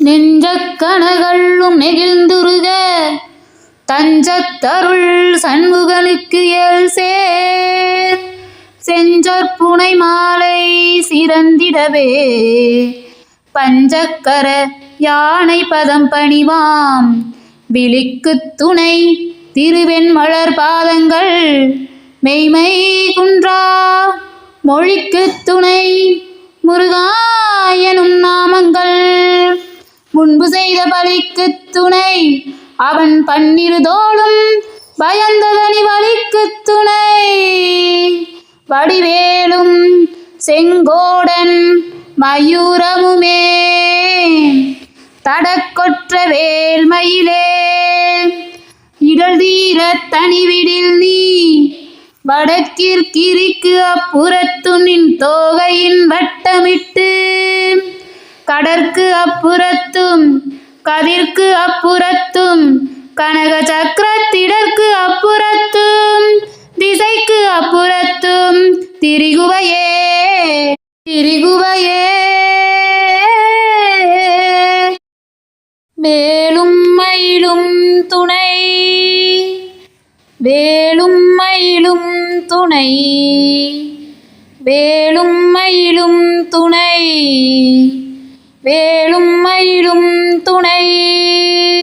நெஞ்சக்கணகளும் நெகிழ்ந்துருக தஞ்சத்தருள் சண்முகனுக்கு ஏல் சேர் செஞ்சற்புனை மாலை சிறந்திடவே பஞ்சக்கர யானை பதம் பணிவாம் விழிக்குத் துணை திருவெண்மலர் பாதங்கள் மெய்மை குன்றா மொழிக்குத் துணை முருகா எனும் நாமங்கள் முன்பு செய்த பலிக்குத் துணை அவன் பன்னிரு தோளும் பயந்ததனி வலிக்குத் துணை வடிவேலும் செங்கோடன் மயூரமுமே தடக்கொற்ற வேல்மயிலே இடல் தீர தனிவிடில் நீ வடக்கிற்கு அப்புறத்து நின் தோகையின் வட்டமிட்டு கடற்கு அப்புறத்தும் கதிர்க்கு அப்புறத்தும் கனக சக்கரத்திடற்கு அப்புறத்தும் திசைக்கு அப்புறத்தும் திரிகுவையே திரிகுவையே வேலும் மயிலும் துணை வேலும் மயிலும் துணை வேலும் மயிலும் துணை